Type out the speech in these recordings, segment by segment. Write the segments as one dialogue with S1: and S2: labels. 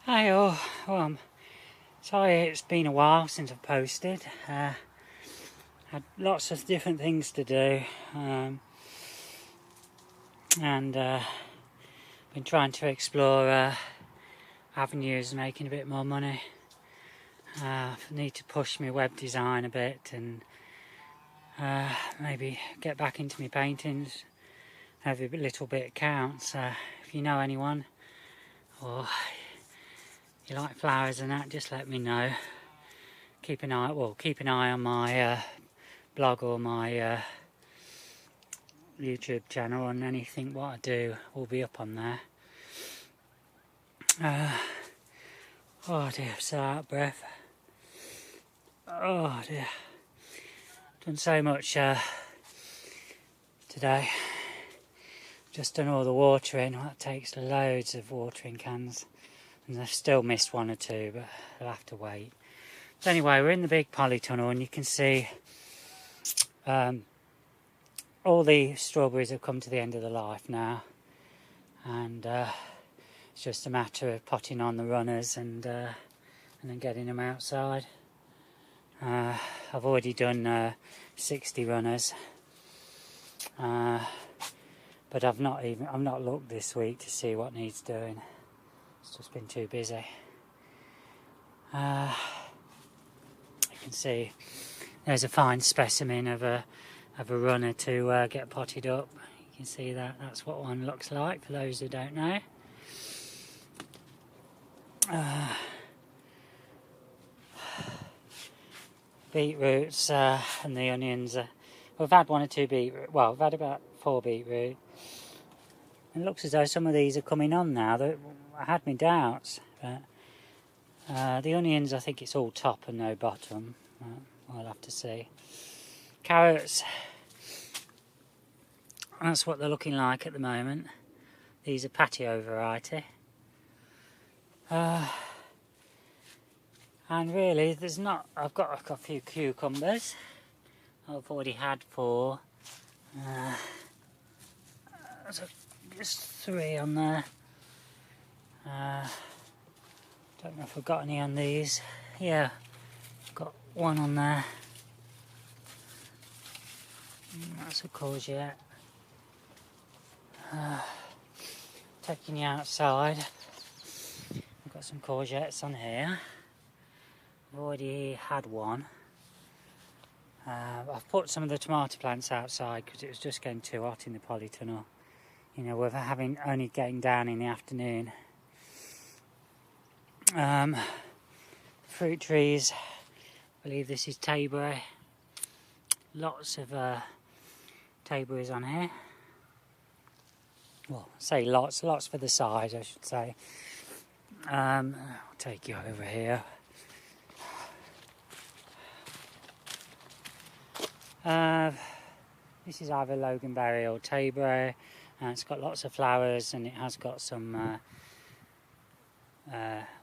S1: Hi all. Well, I'm sorry it's been a while since I've posted. Had lots of different things to do, and been trying to explore avenues of making a bit more money. I need to push my web design a bit and maybe get back into my paintings. Every little bit counts. If you know anyone or you like flowers and that, just let me know. Keep an eye on my blog or my YouTube channel, and anything what I do will be up on there. Oh dear, I'm so out of breath. Oh dear, done so much today. Just done all the watering. That takes loads of watering cans, and I've still missed one or two, but I'll have to wait. So anyway, we're in the big polytunnel, and you can see all the strawberries have come to the end of their life now, and it's just a matter of potting on the runners and then getting them outside. I've already done 60 runners, but I've not looked this week to see what needs doing. It's just been too busy. You can see there's a fine specimen of a runner to get potted up. You can see that's what one looks like for those who don't know. Beetroots and the onions. We've had one or two beetroot. Well, we've had about 4 beetroot. It looks as though some of these are coming on now. I had my doubts, but the onions, I think it's all top and no bottom. I'll have to see. Carrots. That's what they're looking like at the moment. These are patio variety. And really, there's not. I've got a few cucumbers. I've already had 4. There's just 3 on there. Don't know if I've got any on these. Yeah, I've got 1 on there. That's a courgette. Taking you outside. I've got some courgettes on here. I've already had 1. I've put some of the tomato plants outside because it was just getting too hot in the polytunnel. You know, with only getting down in the afternoon. Fruit trees. I believe this is tayberry. Lots of tayberries on here. Well, say lots for the size, I should say. I'll take you over here. This is either loganberry or tayberry, and it's got lots of flowers, and it has got some,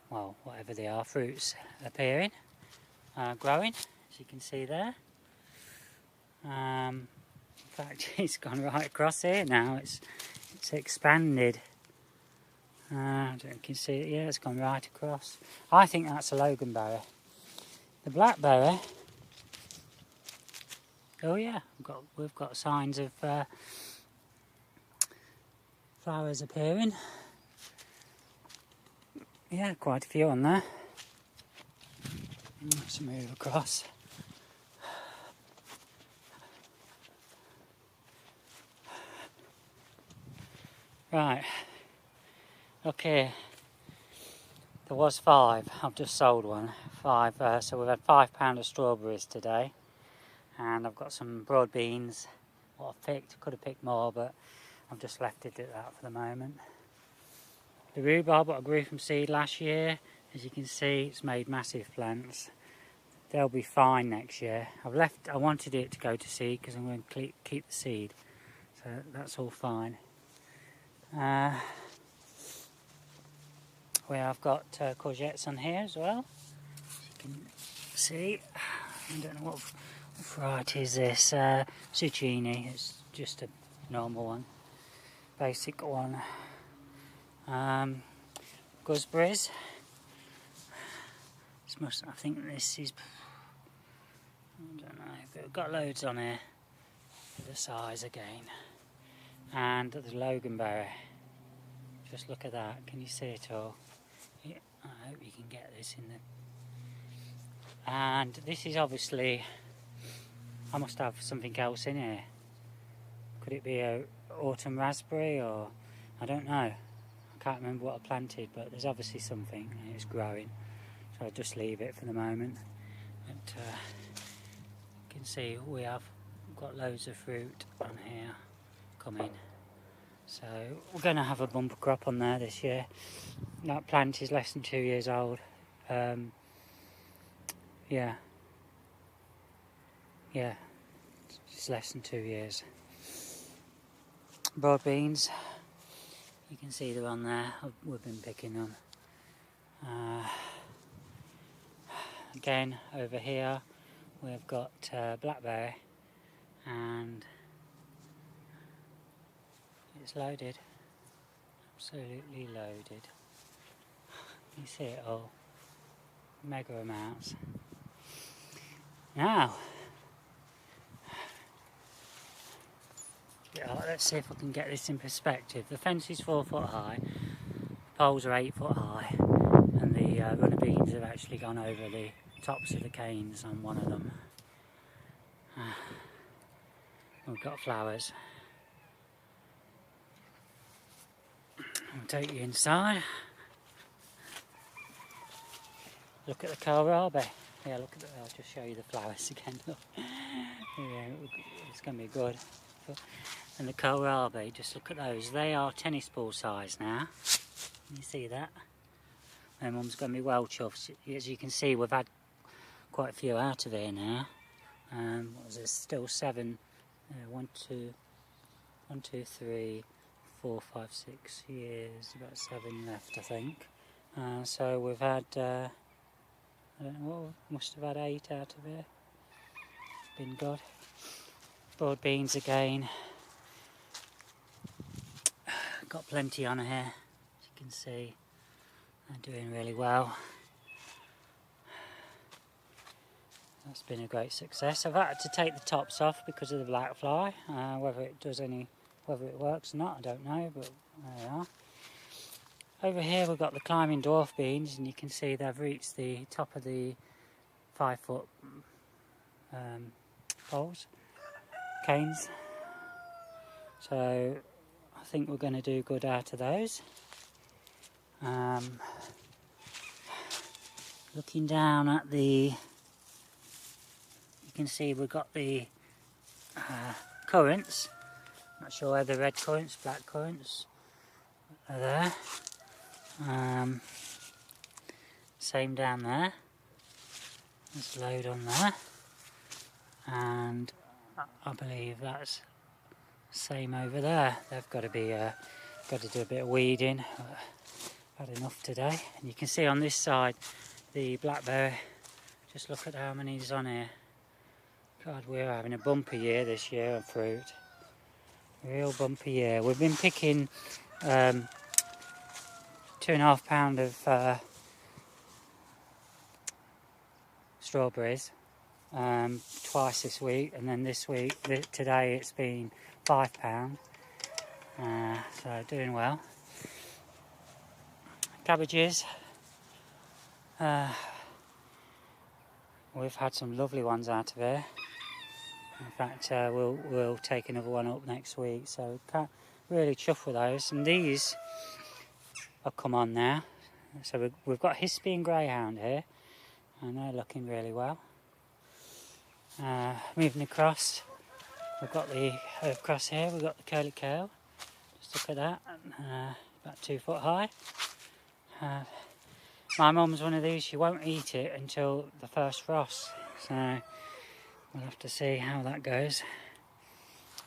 S1: well, whatever they are, fruits appearing, growing, as you can see there. In fact, it's gone right across here now. It's expanded. I don't know if you can see it. Yeah, it's gone right across. I think that's a loganberry. The blackberry. Oh yeah, we've got signs of flowers appearing. Yeah, quite a few on there. Let's move across. Right. Okay. There was 5. I've just sold 1. 5. So we've had £5 of strawberries today. And I've got some broad beans, what I've picked. Could have picked more, but I've just left it at that for the moment. The rhubarb, what I grew from seed last year, as you can see, it's made massive plants. They'll be fine next year. I wanted it to go to seed because I'm going to keep the seed, so that's all fine. I've got courgettes on here as well, as you can see. I don't know what variety is this. Zucchini. It's just a normal one, basic one. Gooseberries. I think this is, I don't know, but we've got loads on here for the size again. And the loganberry, just look at that, can you see it all? Yeah, I hope you can get this in the... And this is obviously, I must have something else in here. Could it be a autumn raspberry, or I don't know. I can't remember what I planted, but there's obviously something and it's growing. So I'll just leave it for the moment. But you can see we've got loads of fruit on here coming. So we're going to have a bumper crop on there this year. That plant is less than 2 years old. Yeah, it's less than 2 years. Broad beans, you can see they're on there. We've been picking them. Again, over here we've got blackberry, and it's loaded, absolutely loaded. You see it all, mega amounts. Now, let's see if I can get this in perspective. The fence is 4 foot high, the poles are 8 foot high, and the runner beans have actually gone over the tops of the canes on one of them. We've got flowers. I'll take you inside. Look at the kohlrabi. Yeah, look at I'll just show you the flowers again. Yeah, it's going to be good. And the kohlrabi, just look at those. They are tennis ball size now. Can you see that? My mum's going to be well chuffed. As you can see, we've had quite a few out of here now. There's still 7. 1, 2, 3, 4, 5, 6 years. About 7 left, I think. So we've had, I don't know, must have had 8 out of here. It's been good. Broad beans again. Got plenty on here, as you can see. They're doing really well. That's been a great success. I've had to take the tops off because of the black fly. Whether it works or not, I don't know, but there they are. Over here we've got the climbing dwarf beans, and you can see they've reached the top of the 5 foot poles, canes. So I think we're going to do good out of those. Looking down at the, you can see we've got the currants. Not sure whether red currants, black currants are there. Same down there. There's a load on there, and I believe that's same over there. They've got to be got to do a bit of weeding. I've had enough today. And you can see on this side the blackberry. Just look at how many is on here. God, we're having a bumper year this year of fruit. Real bumper year. We've been picking 2.5 pound of strawberries twice this week, and then this week, today it's been £5, so doing well. Cabbages, we've had some lovely ones out of here. In fact, we'll take another one up next week, so can't really chuff with those. And these have come on now, so we've got Hispy and Greyhound here, and they're looking really well. Moving across, we've got the across here. We've got the curly kale. Just look at that, about 2 foot high. My mum's one of these. She won't eat it until the first frost, so we'll have to see how that goes.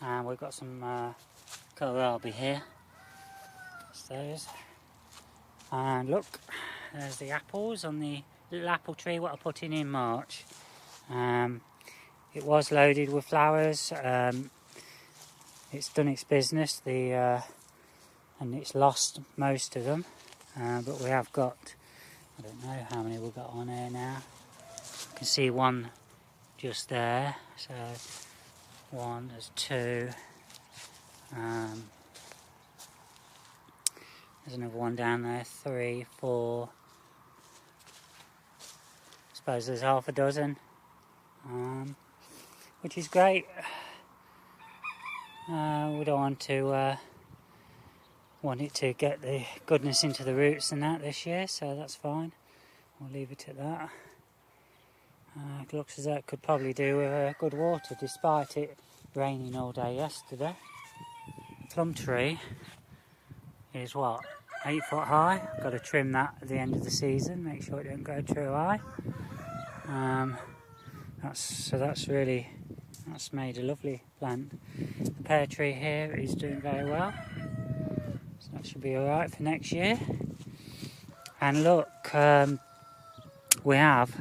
S1: We've got some kohlrabi here. That's those. And look, there's the apples on the little apple tree what I put in March. It was loaded with flowers. It's done its business, and it's lost most of them. But we have got I don't know how many we've got on here now. I can see one just there, so one, there's two. There's another one down there, 3, 4. I suppose there's half a dozen, which is great. We don't want it to get the goodness into the roots and that this year, so that's fine. We'll leave it at that. It looks as though it could probably do with good water, despite it raining all day yesterday. The plum tree is what, 8 foot high. Got to trim that at the end of the season, make sure it don't go too high. That's made a lovely plant. The pear tree here is doing very well, so that should be alright for next year. And look, we have,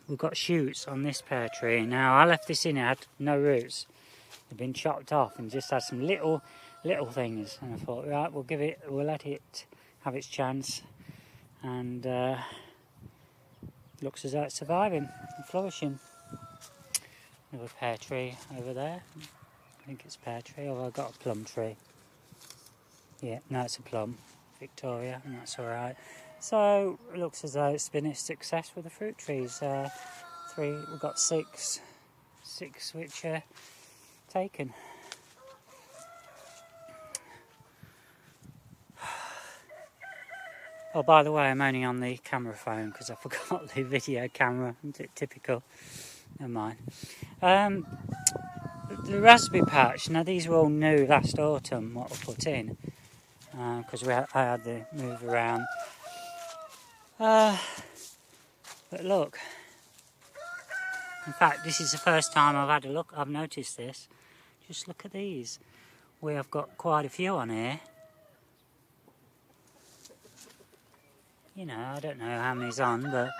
S1: we've got shoots on this pear tree. Now I left this in, it had no roots. They've been chopped off and just had some little things, and I thought, right, we'll let it have its chance, and looks as though it's surviving and flourishing. Another pear tree over there. I think it's a pear tree, or I've got a plum tree. Yeah, no, it's a plum, Victoria, and that's alright. So it looks as though it's been a success with the fruit trees. We've got six which are taken. Oh, by the way, I'm only on the camera phone because I forgot the video camera. Typical. Never mind. The raspberry patch, now these were all new last autumn, what we put in, because I had to move around. But look, in fact, this is the first time I've noticed this. Just look at these. We have got quite a few on here. You know, I don't know how many's on, but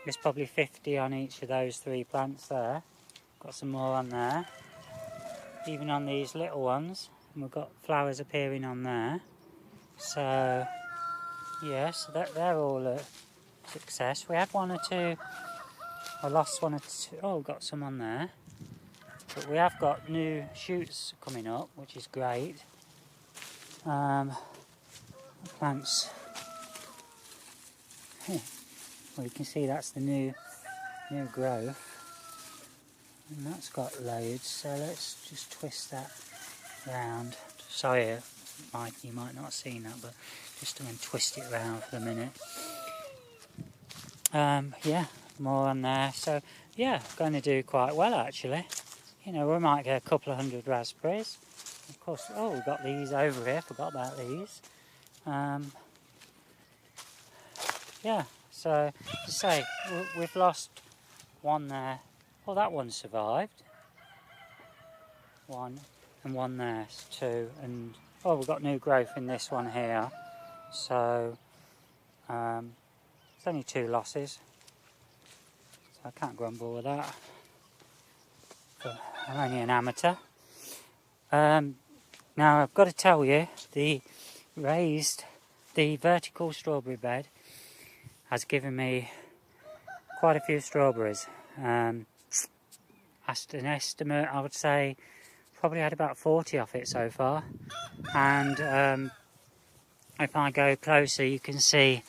S1: there's probably 50 on each of those 3 plants there. Got some more on there. Even on these little ones. And we've got flowers appearing on there. So, yes, they're all a success. We had 1 or 2. I lost 1 or 2. Oh, got some on there. But we have got new shoots coming up, which is great. Plants. Well, you can see that's the new growth, and that's got loads. So let's just twist that round. Sorry, you might not have seen that, but just going to twist it round for a minute. Yeah, more on there. So yeah, going to do quite well actually. You know, we might get a couple of 100 raspberries. Of course, oh, we've got these over here. Forgot about these. Yeah, so to say, we've lost 1 there. Well, that one survived. 1 and 1 there, 2, and oh, we've got new growth in this one here. So it's only 2 losses. So I can't grumble with that. But I'm only an amateur. Now I've got to tell you, the vertical strawberry bed has given me quite a few strawberries. As an estimate, I would say probably had about 40 off it so far. And if I go closer, you can see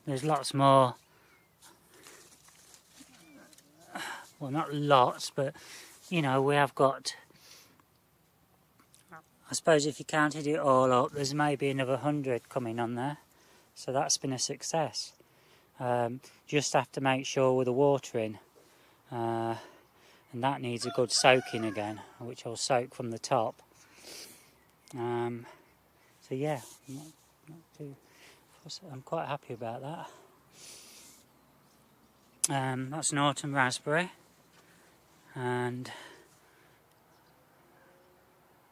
S1: there's lots more. Well, not lots, but you know, we have got, I suppose if you counted it all up, there's maybe another 100 coming on there. So that's been a success. Just have to make sure with the watering, and that needs a good soaking again, which I'll soak from the top. So yeah, I'm quite happy about that. That's an autumn raspberry, and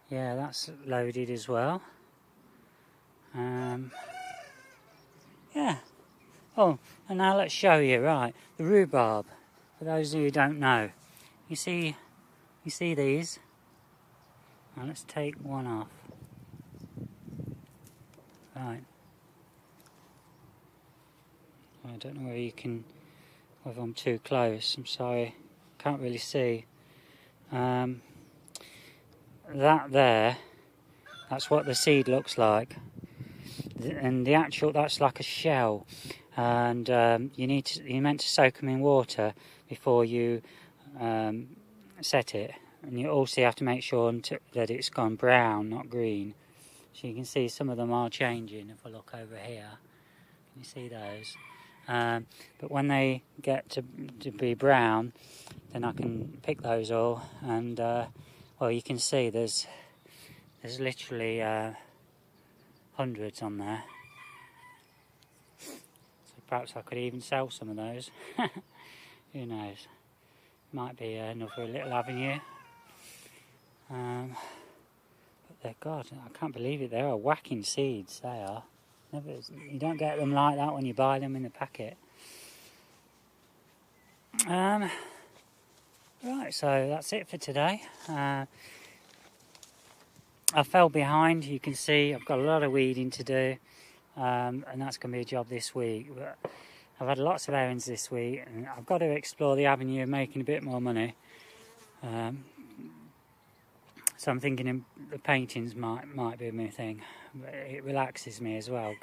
S1: yeah, that's loaded as well. Yeah. Oh, and now let's show you, right, the rhubarb. For those of you who don't know, you see these? Now let's take one off. Right. don't know whether I'm too close. I'm sorry, can't really see. That there, that's what the seed looks like, and that's like a shell, and you're meant to soak them in water before you set it, and you also have to make sure that it's gone brown, not green. So you can see some of them are changing. If I look over here, can you see those? But when they get to be brown, then I can pick those all, and well, you can see there's literally hundreds on there. So perhaps I could even sell some of those. Who knows? Might be another little avenue. But God, I can't believe it. They are whacking seeds. They are. You don't get them like that when you buy them in the packet. Right, so that's it for today. I fell behind. You can see I've got a lot of weeding to do, and that's going to be a job this week. But I've had lots of errands this week, and I've got to explore the avenue of making a bit more money. So I'm thinking the paintings might be my thing. But it relaxes me as well.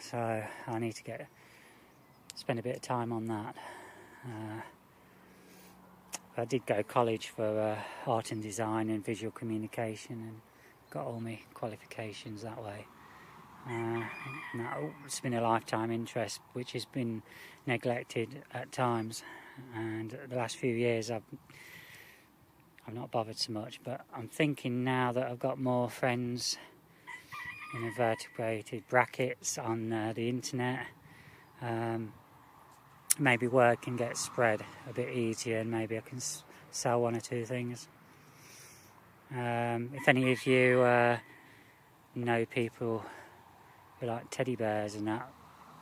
S1: So I need to spend a bit of time on that. I did go to college for art and design and visual communication, and got all my qualifications that way. It's been a lifetime interest, which has been neglected at times, and the last few years I've not bothered so much. But I'm thinking now that I've got more friends in invertebrated brackets on the internet, maybe word can get spread a bit easier, and maybe I can sell one or two things. If any of you know people who like teddy bears and that,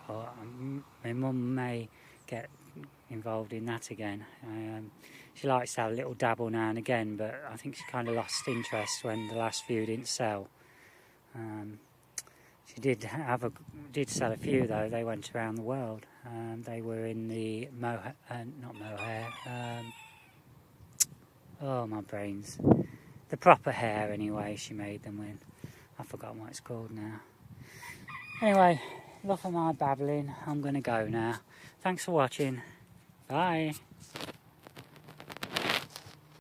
S1: or my mum may get involved in that again. She likes to have a little dabble now and again, but I think she kind of lost interest when the last few didn't sell. She did sell a few though. They went around the world. They were in the my brains. The proper hair anyway, she made them in. I've forgotten what it's called now. Anyway, enough of my babbling. I'm going to go now. Thanks for watching. Bye.